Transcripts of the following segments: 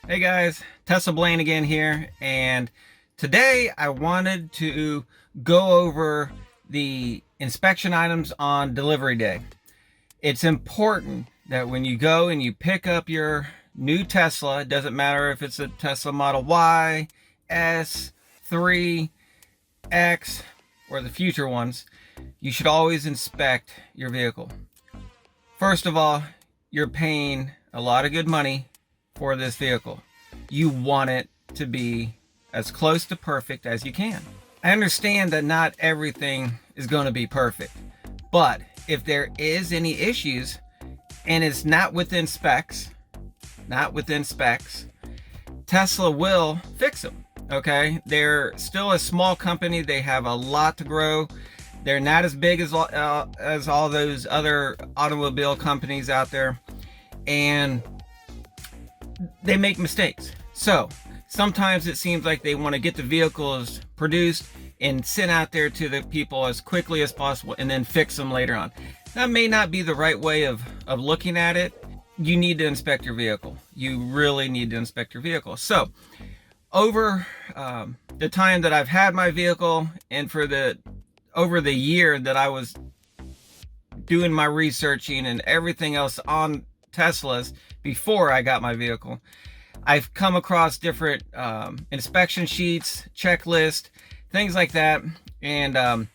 Hey guys, Tesla Blaine again here, and today I wanted to go over the inspection items on delivery day. It's important that when you go and you pick up your new Tesla, it doesn't matter if it's a Tesla Model Y, S, 3, X, or the future ones, you should always inspect your vehicle. First of all, you're paying a lot of good money for this vehicle. You want it to be as close to perfect as you can. I understand that not everything is going to be perfect, but if there is any issues and it's not within specs, Tesla will fix them. Okay, they're still a small company. They have a lot to grow. They're not as big as all those other automobile companies out there, and they make mistakes. So sometimes it seems like they want to get the vehicles produced and sent out there to the people as quickly as possible and then fix them later on. That may not be the right way of looking at it. You need to inspect your vehicle. You really need to inspect your vehicle. So over the time that I've had my vehicle, and over the year that I was doing my researching and everything else on Teslas before I got my vehicle, I've come across different inspection sheets, checklists, things like that. And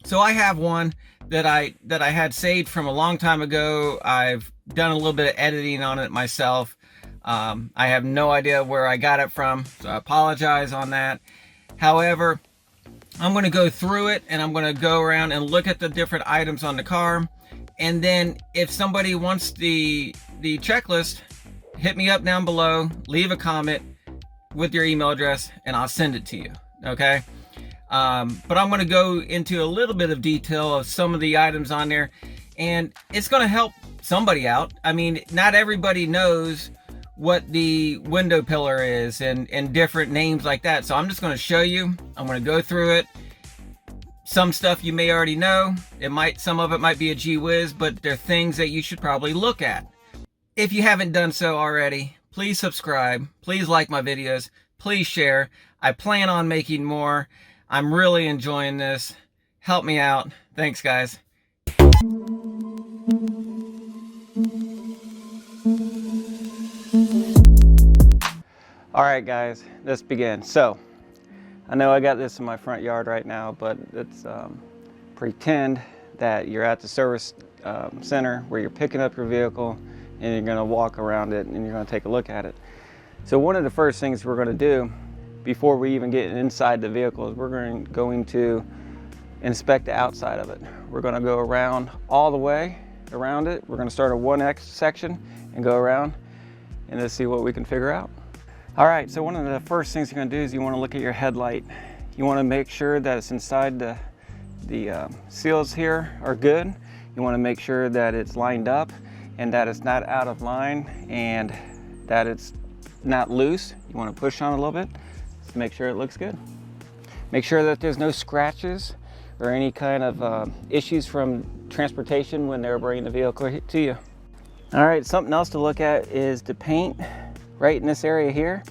so I have one that I had saved from a long time ago. I've done a little bit of editing on it myself. I have no idea where I got it from, so I apologize on that. However, I'm going to go through it and I'm going to go around and look at the different items on the car. And then if somebody wants the checklist, hit me up down below, leave a comment with your email address, and I'll send it to you. Okay. But I'm going to go into a little bit of detail of some of the items on there, and it's going to help somebody out. I mean, not everybody knows what the window pillar is and different names like that. So I'm just going to show you. I'm going to go through it. Some stuff you may already know. Some of it might be a gee whiz, but they're things that you should probably look at. If you haven't done so already, please subscribe. Please like my videos. Please share. I plan on making more. I'm really enjoying this. Help me out. Thanks, guys. All right, guys, let's begin. So I know I got this in my front yard right now, but it's pretend that you're at the service center where you're picking up your vehicle and you're going to walk around it and you're going to take a look at it. So one of the first things we're going to do before we even get inside the vehicle is we're going to inspect the outside of it. We're going to go around all the way around it. We're going to start a 1X section and go around and let's see what we can figure out. All right, so one of the first things you're going to do is you want to look at your headlight. You want to make sure that it's inside the seals here are good. You want to make sure that it's lined up and that it's not out of line and that it's not loose. You want to push on a little bit to make sure it looks good. Make sure that there's no scratches or any kind of issues from transportation when they're bringing the vehicle to you. All right, something else to look at is the paint right in this area here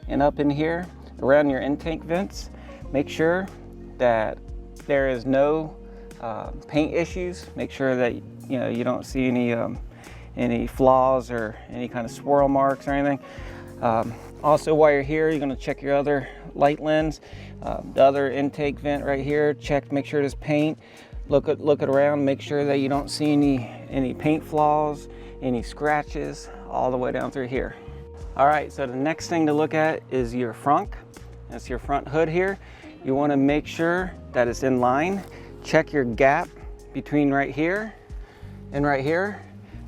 and up in here around your intake vents. Make sure that there is no paint issues. Make sure that you don't see any flaws or any kind of swirl marks or anything. Also, while you're here, you're going to check your other light lens, the other intake vent right here. Check, make sure there's paint. Look it around, make sure that you don't see any paint flaws, any scratches all the way down through here. All right, so the next thing to look at is your frunk. That's your front hood here. You want to make sure that it's in line. Check your gap between right here and right here.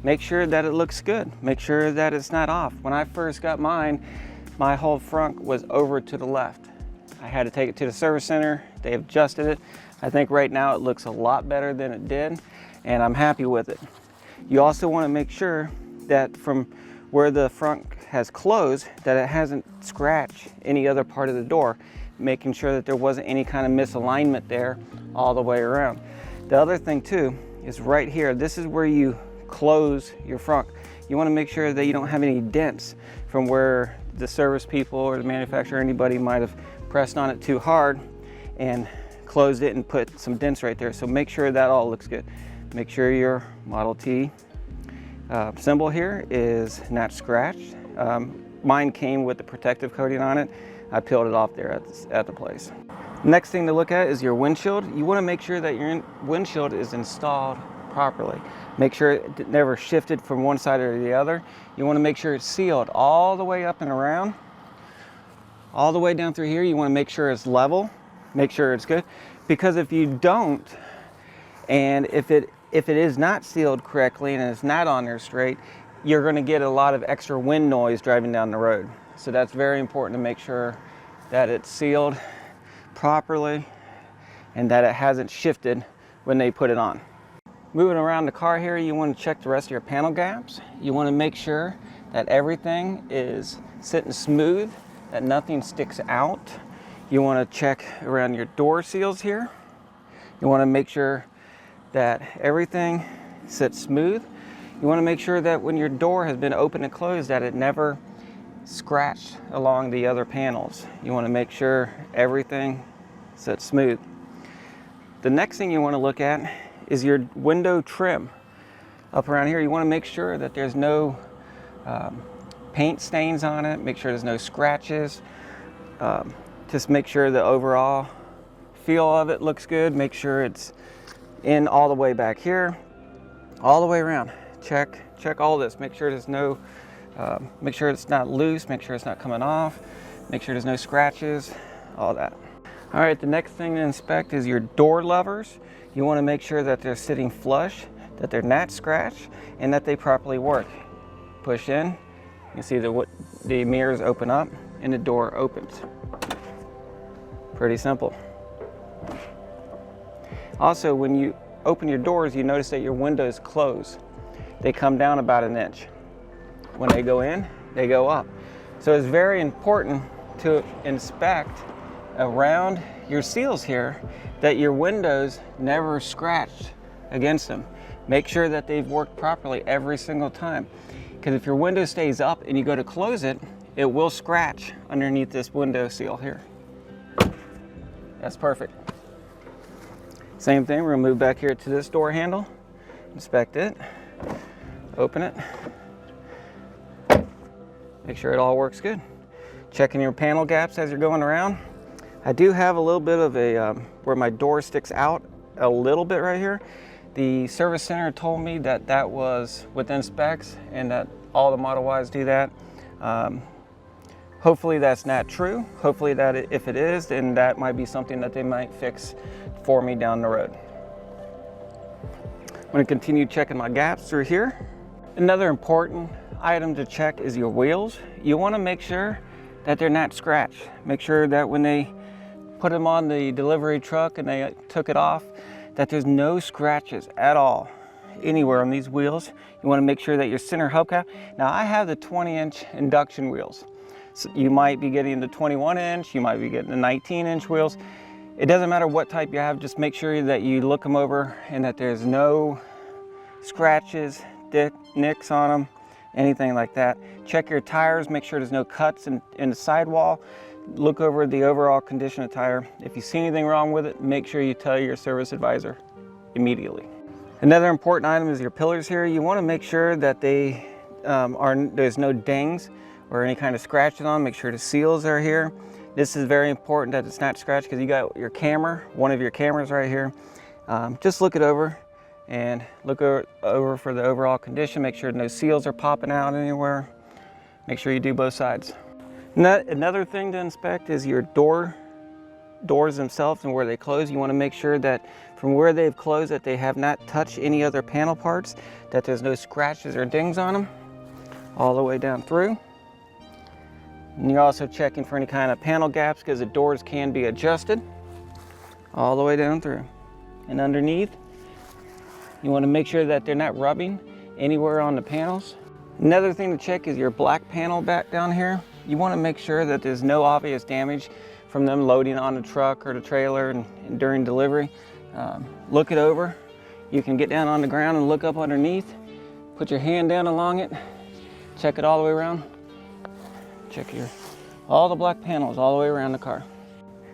Make sure that it looks good. Make sure that it's not off. When I first got mine, my whole front was over to the left. I had to take it to the service center. They adjusted it. I think right now it looks a lot better than it did, and I'm happy with it. You also want to make sure that from where the front has closed, that it hasn't scratched any other part of the door, making sure that there wasn't any kind of misalignment there all the way around. The other thing too is right here. This is where you close your front. You want to make sure that you don't have any dents from where the service people or the manufacturer, anybody might have pressed on it too hard and closed it and put some dents right there. So make sure that all looks good. Make sure your Model T symbol here is not scratched. Mine came with the protective coating on it. I peeled it off there at the place. Next thing to look at is your windshield. You want to make sure that your windshield is installed properly. Make sure it never shifted from one side or the other. You want to make sure it's sealed all the way up and around, all the way down through here. You want to make sure it's level, make sure it's good, because if you don't, and if it is not sealed correctly and it's not on there straight, you're going to get a lot of extra wind noise driving down the road. So that's very important to make sure that it's sealed properly and that it hasn't shifted when they put it on. Moving around the car here, you want to check the rest of your panel gaps. You want to make sure that everything is sitting smooth, that nothing sticks out. You want to check around your door seals here. You want to make sure that everything sits smooth. You want to make sure that when your door has been opened and closed, that it never scratched along the other panels. You want to make sure everything sits smooth. The next thing you want to look at is your window trim. Up around here, you want to make sure that there's no paint stains on it. Make sure there's no scratches. Just make sure the overall feel of it looks good. Make sure it's in all the way back here, all the way around. Check all this. Make sure there's no, make sure it's not loose. Make sure it's not coming off. Make sure there's no scratches, all that. All right, the next thing to inspect is your door levers. You want to make sure that they're sitting flush, that they're not scratched, and that they properly work. Push in, you see the mirrors open up and the door opens. Pretty simple. Also, when you open your doors, you notice that your windows close. They come down about an inch. When they go in, they go up. So it's very important to inspect around your seals here that your windows never scratched against them. Make sure that they've worked properly every single time. Because if your window stays up and you go to close it, it will scratch underneath this window seal here. That's perfect. Same thing, we're gonna move back here to this door handle, inspect it, open it, make sure it all works good. Checking your panel gaps as you're going around. I do have a little bit of a, where my door sticks out a little bit right here. The service center told me that that was within specs and that all the Model Ys do that. Hopefully that's not true. Hopefully that if it is, then that might be something that they might fix for me down the road. I'm going to continue checking my gaps through here. Another important item to check is your wheels. You want to make sure that they're not scratched. Make sure that when they put them on the delivery truck and they took it off, that there's no scratches at all anywhere on these wheels. You want to make sure that your center hubcap. Now I have the 20-inch induction wheels. So you might be getting the 21-inch, you might be getting the 19-inch wheels. It doesn't matter what type you have, just make sure that you look them over and that there's no scratches, nicks on them, anything like that. Check your tires, make sure there's no cuts in the sidewall. Look over the overall condition of the tire. If you see anything wrong with it, make sure you tell your service advisor immediately. Another important item is your pillars here. You want to make sure that they there's no dings or any kind of scratches on them. Make sure the seals are here. This is very important that it's not scratched because you got your camera, one of your cameras right here. Just look it over and look over for the overall condition. Make sure no seals are popping out anywhere. Make sure you do both sides. Another thing to inspect is your doors themselves and where they close. You want to make sure that from where they've closed that they have not touched any other panel parts, that there's no scratches or dings on them all the way down through. And you're also checking for any kind of panel gaps because the doors can be adjusted all the way down through. And underneath, you want to make sure that they're not rubbing anywhere on the panels. Another thing to check is your black panel back down here. You want to make sure that there's no obvious damage from them loading on the truck or the trailer and during delivery. Look it over. You can get down on the ground and look up underneath. Put your hand down along it. Check it all the way around. Check all the black panels all the way around the car.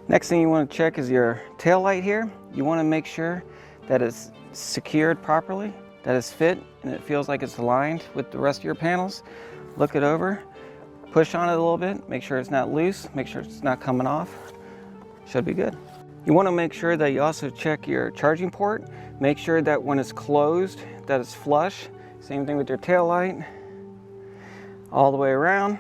Next thing you want to check is your tail light here. You want to make sure that it's secured properly, that it's fit, and it feels like it's aligned with the rest of your panels. Look it over, push on it a little bit, make sure it's not loose, make sure it's not coming off. Should be good. You want to make sure that you also check your charging port. Make sure that when it's closed, that it's flush. Same thing with your tail light, all the way around.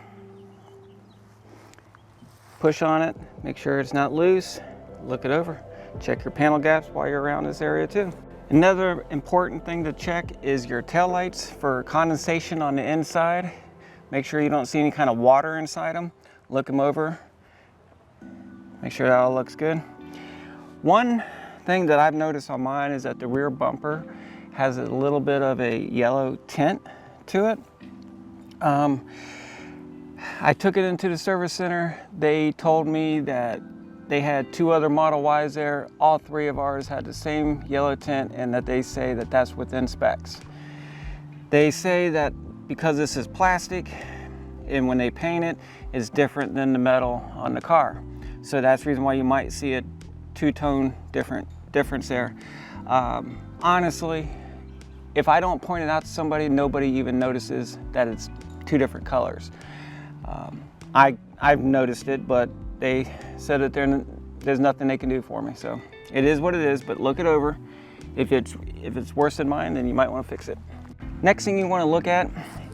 Push on it, make sure it's not loose, look it over. Check your panel gaps while you're around this area too. Another important thing to check is your tail lights for condensation on the inside. Make sure you don't see any kind of water inside them. Look them over, make sure that all looks good. One thing that I've noticed on mine is that the rear bumper has a little bit of a yellow tint to it. I took it into the service center. They told me that they had 2 other Model Ys there. All 3 of ours had the same yellow tint, and that they say that that's within specs. They say that because this is plastic and when they paint it, it's different than the metal on the car. So that's the reason why you might see a 2-tone difference there. Honestly, if I don't point it out to somebody, nobody even notices that it's 2 different colors. I've noticed it, but they said that there's nothing they can do for me. So it is what it is, but look it over. If it's worse than mine, then you might want to fix it. Next thing you want to look at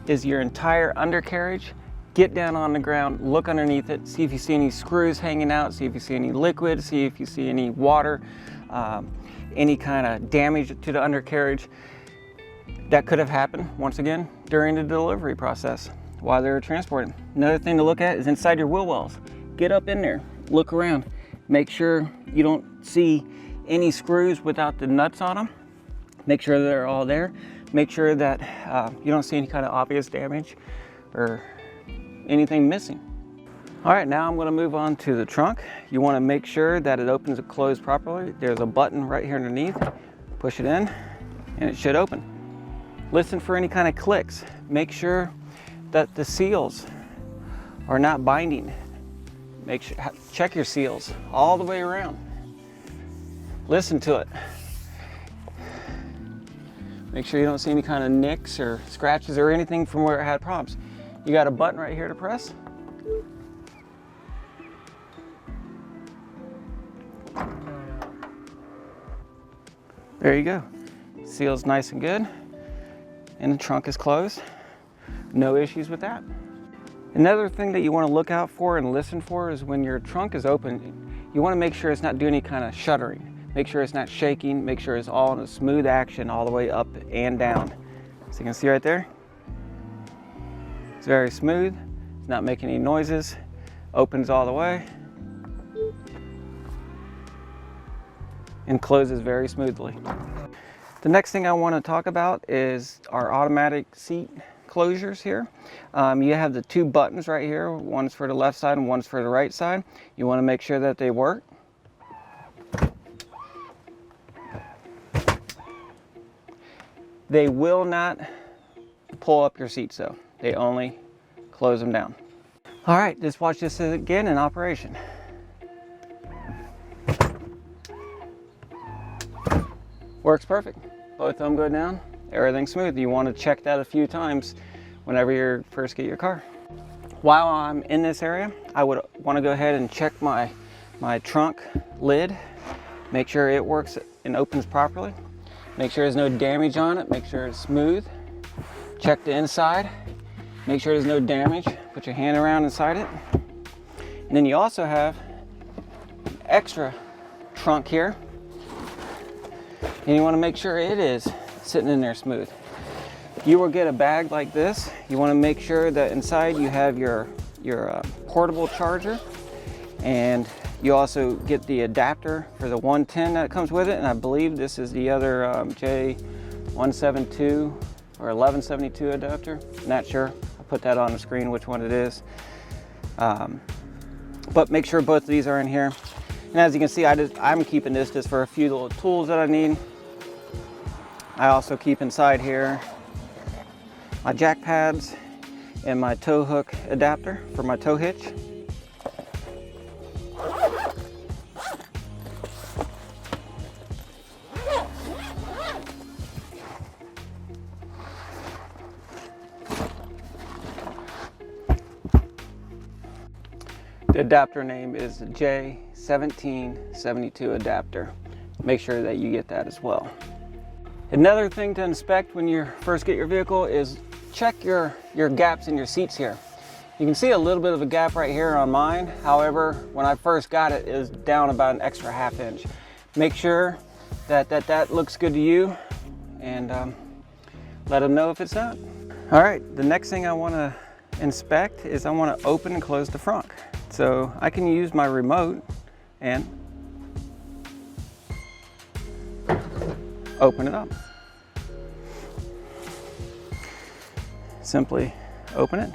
is your entire undercarriage. Get down on the ground, look underneath it, see if you see any screws hanging out, see if you see any liquid, see if you see any water, any kind of damage to the undercarriage. That could have happened, once again, during the delivery process while they were transporting. Another thing to look at is inside your wheel wells. Get up in there, look around, make sure you don't see any screws without the nuts on them. Make sure they're all there. Make sure that you don't see any kind of obvious damage or anything missing. All right, now I'm going to move on to the trunk. You want to make sure that it opens and closes properly. There's a button right here underneath. Push it in and it should open. Listen for any kind of clicks. Make sure that the seals are not binding. Check your seals all the way around. Listen to it. Make sure you don't see any kind of nicks or scratches or anything from where it had problems. You got a button right here to press. There you go. Seal's nice and good, and the trunk is closed. No issues with that. Another thing that you want to look out for and listen for is when your trunk is open, you want to make sure it's not doing any kind of shuddering. Make sure it's not shaking. Make sure it's all in a smooth action all the way up and down. So you can see right there, it's very smooth. It's not making any noises. Opens all the way and closes very smoothly. The next thing I want to talk about is our automatic seat closures here. You have the 2 buttons right here. One's for the left side and one's for the right side. You want to make sure that they work. They will not pull up your seats though. They only close them down. All right, just watch this again in operation. Works perfect. Both of them go down, everything's smooth. You want to check that a few times whenever you first get your car. While I'm in this area, I would want to go ahead and check my trunk lid. Make sure it works and opens properly. Make sure there's no damage on it. Make sure it's smooth. Check the inside. Make sure there's no damage. Put your hand around inside it. And then you also have an extra trunk here. And you want to make sure it is sitting in there smooth. You will get a bag like this. You want to make sure that inside you have your portable charger, and you also get the adapter for the 110 that comes with it. And I believe this is the other J172 or 1172 adapter. Not sure. I'll put that on the screen which one it is. But make sure both of these are in here. And as you can see, I'm keeping this just for a few little tools that I need. I also keep inside here my jack pads and my tow hook adapter for my tow hitch. The adapter name is J1772 adapter. Make sure that you get that as well. Another thing to inspect when you first get your vehicle is check your gaps in your seats here. You can see a little bit of a gap right here on mine. However, when I first got it, it was down about an extra ½ inch. Make sure that looks good to you, and let them know if it's not. All right, the next thing I want to inspect is I want to open and close the front. So I can use my remote and open it up. Simply open it.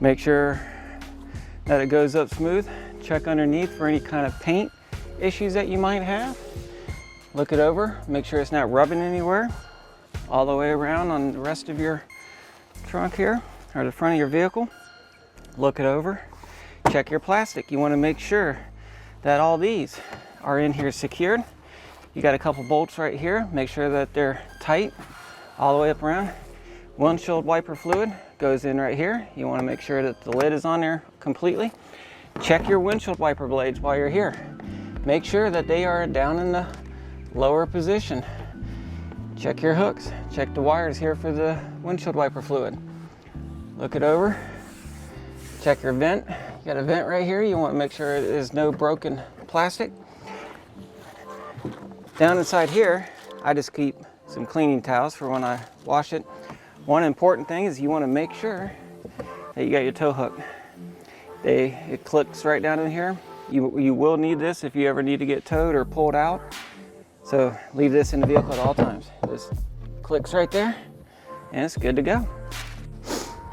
Make sure that it goes up smooth. Check underneath for any kind of paint issues that you might have. Look it over, make sure it's not rubbing anywhere. All the way around on the rest of your trunk here, or the front of your vehicle. Look it over. Check your plastic. You want to make sure that all these are in here secured. You got a couple bolts right here. Make sure that they're tight all the way up around. Windshield wiper fluid goes in right here. You want to make sure that the lid is on there completely. Check your windshield wiper blades while you're here. Make sure that they are down in the lower position. Check your hooks. Check the wires here for the windshield wiper fluid. Look it over. Check your vent. You got a vent right here. You want to make sure there's no broken plastic. Down inside here, I just keep some cleaning towels for when I wash it. One important thing is you want to make sure that you got your tow hook. It clicks right down in here. You will need this if you ever need to get towed or pulled out. So leave this in the vehicle at all times. This clicks right there and it's good to go.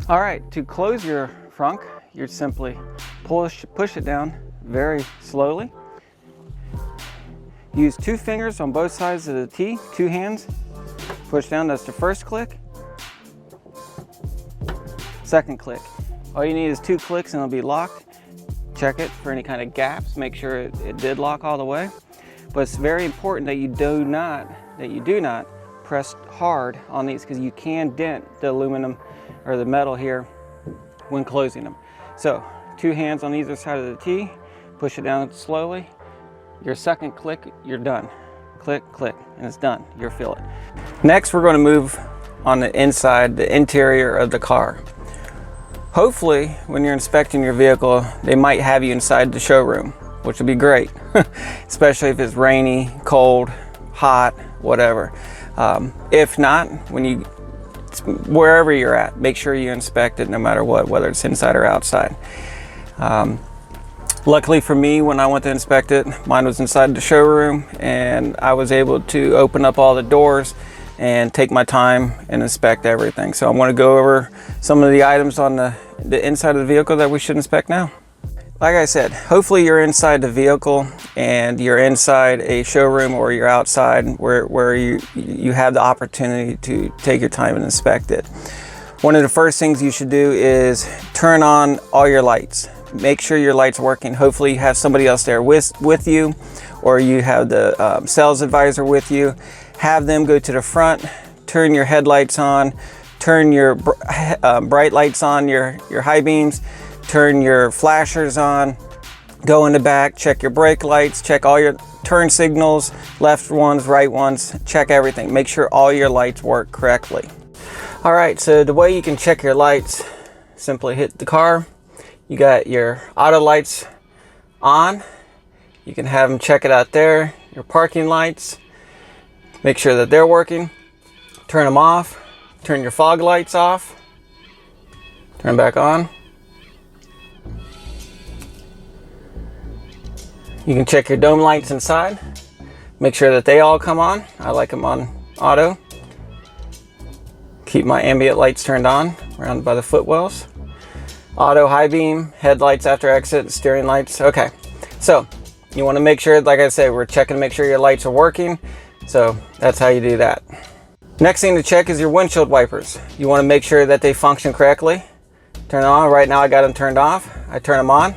All right, to close your frunk, you simply push it down very slowly. Use 2 fingers on both sides of the T, 2 hands. Push down, that's the first click. Second click. All you need is 2 clicks and it'll be locked. Check it for any kind of gaps. Make sure it did lock all the way. But it's very important that you do not press hard on these, because you can dent the aluminum or the metal here when closing them. So 2 hands on either side of the T, push it down slowly. Your second click, you're done. Click, click, and it's done. You'll feel it. Next, we're going to move on the inside, the interior of the car. Hopefully, when you're inspecting your vehicle, they might have you inside the showroom, which would be great, especially if it's rainy, cold, hot, whatever. If not, wherever you're at, make sure you inspect it no matter what, whether it's inside or outside. Luckily for me, when I went to inspect it, mine was inside the showroom, and I was able to open up all the doors and take my time and inspect everything. So I want to go over some of the items on the inside of the vehicle that we should inspect now. Like I said, hopefully you're inside the vehicle and you're inside a showroom, or you're outside where you have the opportunity to take your time and inspect it. One of the first things you should do is turn on all your lights. Make sure your light's working. Hopefully you have somebody else there with you, or you have the sales advisor with you. Have them go to the front, turn your headlights on, turn your bright lights on, your high beams, turn your flashers on, go in the back, check your brake lights, check all your turn signals, left ones, right ones, check everything. Make sure all your lights work correctly. All right, so the way you can check your lights, simply hit the car. You got your auto lights on. You can have them check it out there. Your parking lights, make sure that they're working. Turn them off. Turn your fog lights off. Turn back on. You can check your dome lights inside. Make sure that they all come on. I like them on auto. Keep my ambient lights turned on around by the footwells. Auto high beam, headlights after exit, steering lights. Okay, so you want to make sure, like I said, we're checking to make sure your lights are working. So that's how you do that. Next thing to check is your windshield wipers. You want to make sure that they function correctly. Turn it on. Right now I got them turned off. I turn them on.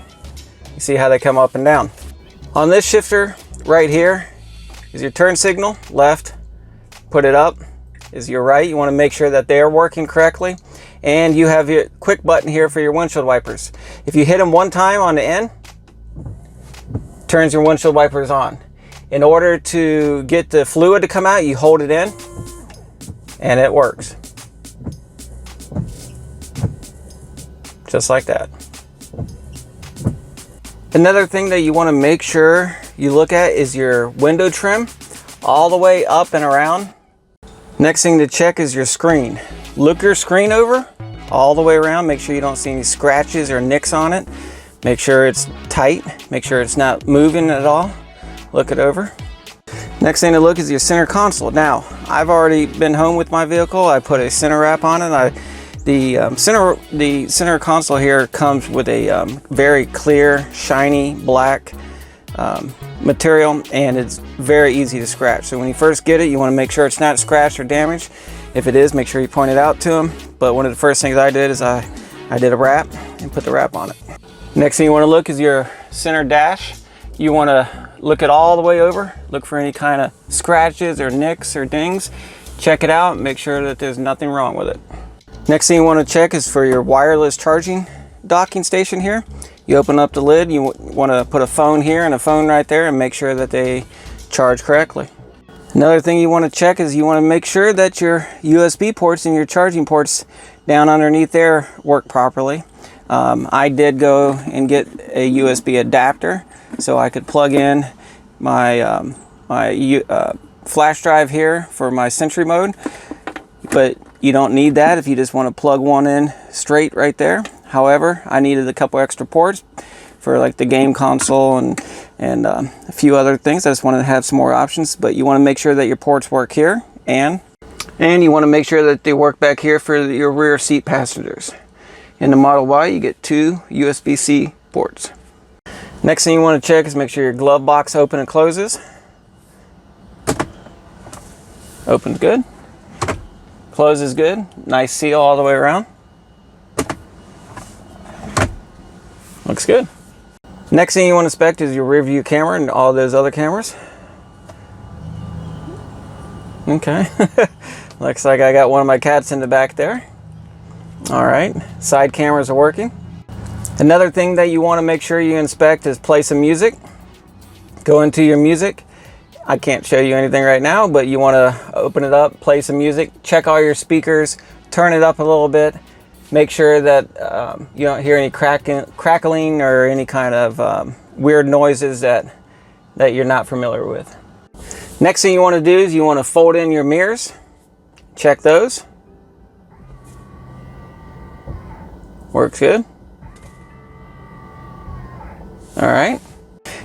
You see how they come up and down. On this shifter right here is your turn signal, left. Put it up is your right. You want to make sure that they are working correctly. And you have your quick button here for your windshield wipers. If you hit them one time on the end, turns your windshield wipers on. In order to get the fluid to come out, you hold it in and it works. Just like that. Another thing that you want to make sure you look at is your window trim all the way up and around. Next thing to check is your screen. Look your screen over all the way around. Make sure you don't see any scratches or nicks on it. Make sure it's tight. Make sure it's not moving at all. Look it over. Next thing to look is your center console. Now, I've already been home with my vehicle. I put a center wrap on it. The center console here comes with a very clear, shiny black material, and it's very easy to scratch. So when you first get it, you want to make sure it's not scratched or damaged. If it is, make sure you point it out to them. But one of the first things I did is I did a wrap and put the wrap on it. Next thing you want to look is your center dash. You want to look it all the way over. Look for any kind of scratches or nicks or dings. Check it out and make sure that there's nothing wrong with it. Next thing you want to check is for your wireless charging docking station here. You open up the lid, you want to put a phone here and a phone right there and make sure that they charge correctly. Another thing you want to check is you want to make sure that your USB ports and your charging ports down underneath there work properly. I did go and get a USB adapter so I could plug in my flash drive here for my Sentry mode, but you don't need that if you just want to plug one in straight right there. However, I needed a couple extra ports for like the game console and a few other things. I just wanted to have some more options, but you want to make sure that your ports work here, and you want to make sure that they work back here for your rear seat passengers. In the Model Y, you get 2 USB-C ports. Next thing you want to check is make sure your glove box open and closes. Opens good. Closes good. Nice seal all the way around. Looks good. Next thing you want to inspect is your rear view camera and all those other cameras. Okay. Looks like I got one of my cats in the back there. All right. Side cameras are working. Another thing that you want to make sure you inspect is play some music. Go into your music. I can't show you anything right now, but you want to open it up, play some music, check all your speakers, turn it up a little bit. Make sure that you don't hear any crackling or any kind of weird noises that you're not familiar with. Next thing you want to do is you want to fold in your mirrors. Check those. Works good. All right.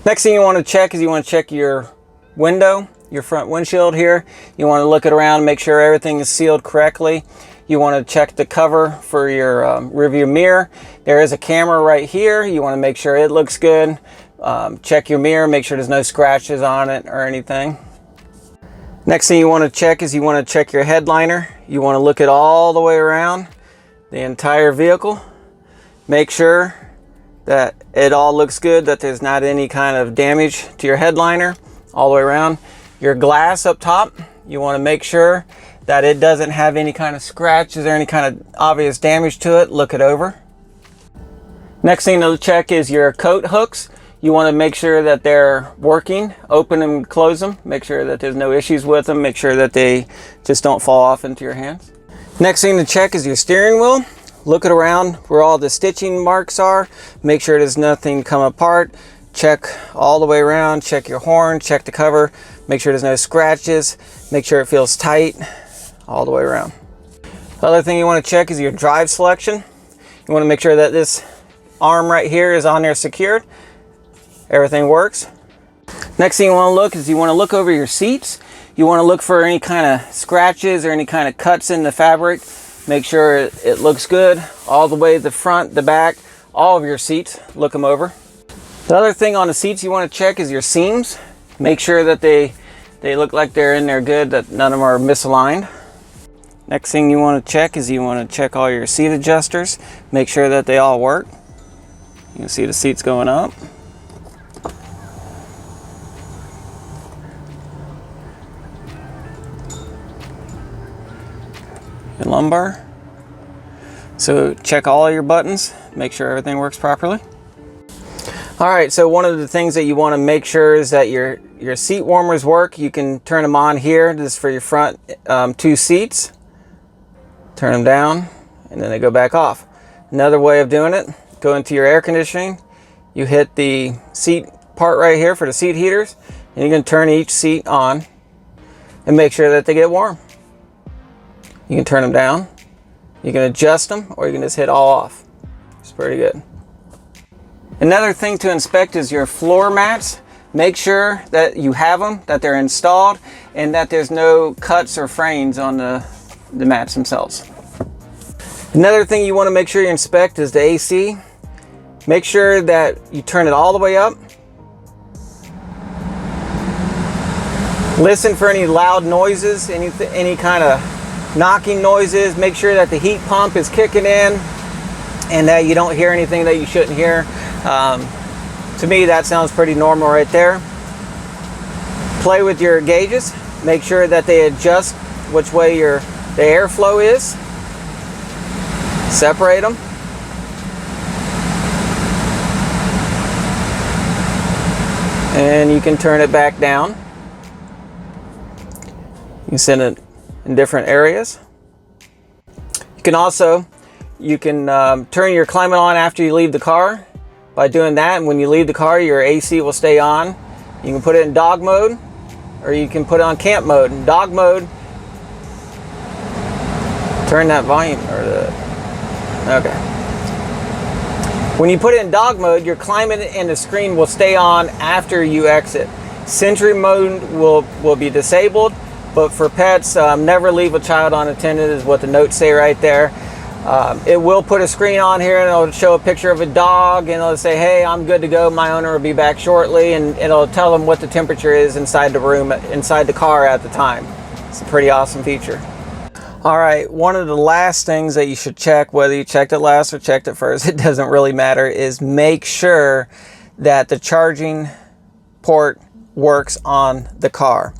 Next thing you want to check is you want to check your window, your front windshield here. You want to look it around, make sure everything is sealed correctly. You want to check the cover for your rear view mirror. There is a camera right here. You want to make sure it looks good. Check your mirror, make sure there's no scratches on it or anything. Next thing you want to check is you want to check your headliner. You want to look it all the way around the entire vehicle. Make sure that it all looks good, that there's not any kind of damage to your headliner all the way around. Your glass up top, you want to make sure that it doesn't have any kind of scratches or any kind of obvious damage to it. Look it over. Next thing to check is your coat hooks. You want to make sure that they're working. Open and close them. Make sure that there's no issues with them. Make sure that they just don't fall off into your hands. Next thing to check is your steering wheel. Look it around where all the stitching marks are. Make sure there's nothing come apart. Check all the way around. Check your horn. Check the cover. Make sure there's no scratches. Make sure it feels tight all the way around. The other thing you want to check is your drive selection. You want to make sure that this arm right here is on there secured. Everything works. Next thing you want to look is you want to look over your seats. You want to look for any kind of scratches or any kind of cuts in the fabric. Make sure it looks good all the way to the front, the back, all of your seats. Look them over. The other thing on the seats you want to check is your seams. Make sure that they look like they're in there good, that none of them are misaligned. Next thing you want to check is you want to check all your seat adjusters. Make sure that they all work. You can see the seats going up. Your lumbar. So check all your buttons, make sure everything works properly. All right, so one of the things that you want to make sure is that your seat warmers work. You can turn them on here. This is for your front 2 seats. Turn them down and then they go back off. Another way of doing it, go into your air conditioning. You hit the seat part right here for the seat heaters, and you can turn each seat on and make sure that they get warm. You can turn them down, you can adjust them, or you can just hit all off. It's pretty good. Another thing to inspect is your floor mats. Make sure that you have them, that they're installed, and that there's no cuts or frays on the mats themselves. Another thing you want to make sure you inspect is the AC. Make sure that you turn it all the way up. Listen for any loud noises, any kind of knocking noises. Make sure that the heat pump is kicking in and that you don't hear anything that you shouldn't hear. To me, that sounds pretty normal right there. Play with your gauges. Make sure that they adjust which way the airflow is. Separate them. And you can turn it back down. You can send it in different areas. You can also turn your climate on after you leave the car. By doing that, and when you leave the car, your AC will stay on. You can put it in dog mode, or you can put it on camp mode. In dog mode, turn that volume, okay. When you put it in dog mode, your climate and the screen will stay on after you exit. Sentry mode will be disabled, but for pets, never leave a child unattended is what the notes say right there. It will put a screen on here and it'll show a picture of a dog and it'll say, hey, I'm good to go, my owner will be back shortly, and it'll tell them what the temperature is inside the room, inside the car at the time. It's a pretty awesome feature. All right, one of the last things that you should check, whether you checked it last or checked it first, it doesn't really matter, is make sure that the charging port works on the car.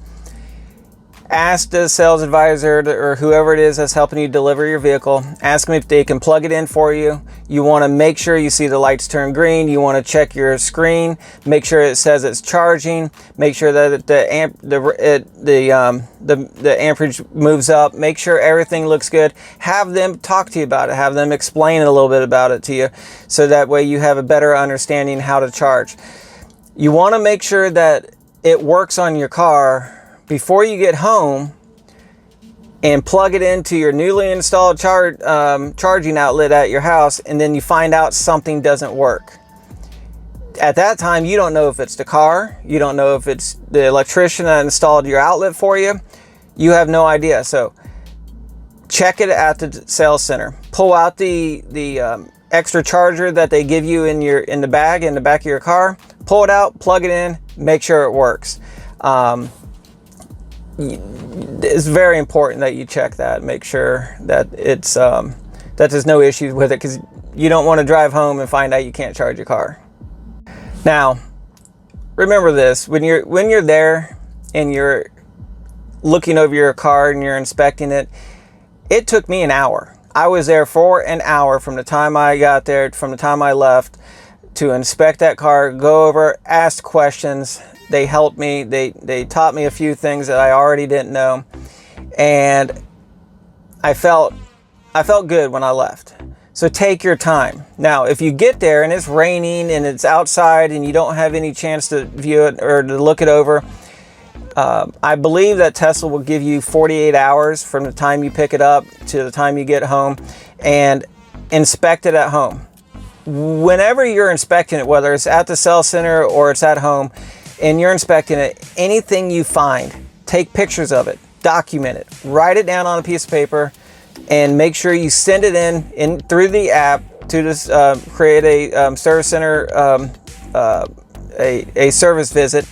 Ask the sales advisor or whoever it is that's helping you deliver your vehicle. Ask them if they can plug it in for you. You want to make sure you see the lights turn green. You want to check your screen. Make sure it says it's charging. Make sure that the amperage moves up. Make sure everything looks good. Have them talk to you about it. Have them explain a little bit about it to you, so that way you have a better understanding how to charge. You want to make sure that it works on your car before you get home, and plug it into your newly installed charging outlet at your house, and then you find out something doesn't work. At that time, you don't know if it's the car, you don't know if it's the electrician that installed your outlet for you. You have no idea. So check it at the sales center. Pull out the extra charger that they give you in the back of your car. Pull it out, plug it in, make sure it works. It's very important that you check that, make sure that it's that there's no issues with it, because you don't want to drive home and find out you can't charge your car. Now, remember this: when you're there and you're looking over your car and you're inspecting it, it took me an hour. I was there for an hour from the time I got there, from the time I left, to inspect that car, go over, ask questions. They helped me. They taught me a few things that I already didn't know, and I felt good when I left. So take your time. Now, if you get there and it's raining and it's outside and you don't have any chance to view it or to look it over, I believe that Tesla will give you 48 hours from the time you pick it up to the time you get home, and inspect it at home. Whenever you're inspecting it, whether it's at the sales center or it's at home, and you're inspecting it, anything you find, take pictures of it, document it, write it down on a piece of paper, and make sure you send it in through the app to this, create a service center, a service visit,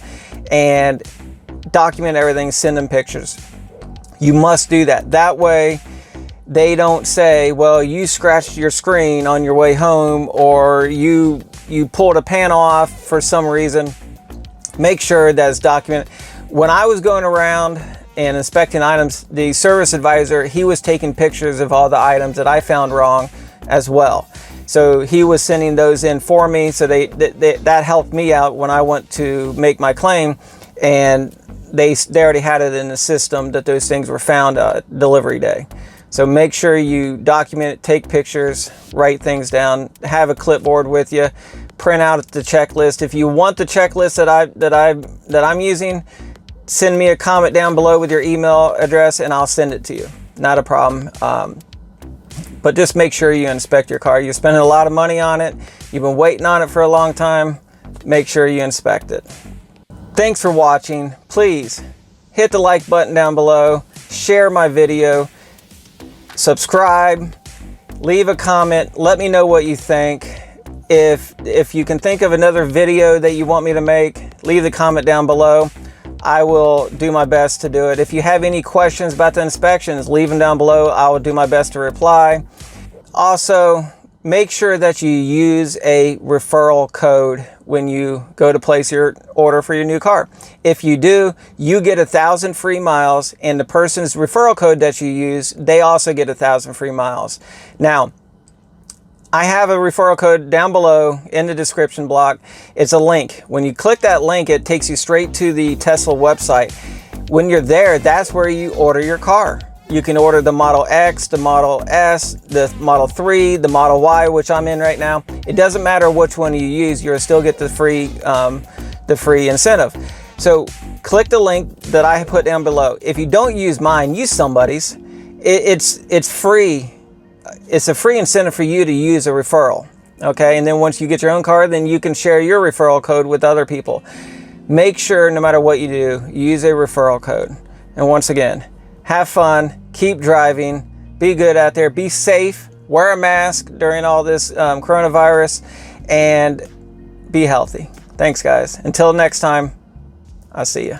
and document everything, send them pictures. You must do that. That way they don't say, well, you scratched your screen on your way home, or you pulled a panel off for some reason. Make sure that's documented. When I was going around and inspecting items, the service advisor, he was taking pictures of all the items that I found wrong as well. So he was sending those in for me, so that helped me out when I went to make my claim, and they already had it in the system that those things were found delivery day. So make sure you document it, take pictures, write things down, have a clipboard with you, print out the checklist. If you want the checklist that I'm using, send me a comment down below with your email address and I'll send it to you. Not a problem. But just make sure you inspect your car. You're spending a lot of money on it. You've been waiting on it for a long time. Make sure you inspect it. Thanks for watching. Please hit the like button down below, share my video, subscribe, leave a comment, let me know what you think. If you can think of another video that you want me to make, leave the comment down below. I will do my best to do it. If you have any questions about the inspections, leave them down below. I will do my best to reply. Also, make sure that you use a referral code when you go to place your order for your new car. If you do, you get 1,000 free miles, and the person's referral code that you use, they also get 1,000 free miles. Now, I have a referral code down below in the description block. It's a link. When you click that link, it takes you straight to the Tesla website. When you're there, that's where you order your car. You can order the Model X, the Model S, the Model 3, the Model Y, which I'm in right now. It doesn't matter which one you use, you'll still get the free incentive. So click the link that I put down below. If you don't use mine, use somebody's. It's free. It's a free incentive for you to use a referral, okay? And then once you get your own car, then you can share your referral code with other people. Make sure, no matter what you do, use a referral code. And once again, have fun, keep driving, be good out there, be safe, wear a mask during all this coronavirus, and be healthy. Thanks, guys. Until next time, I'll see you.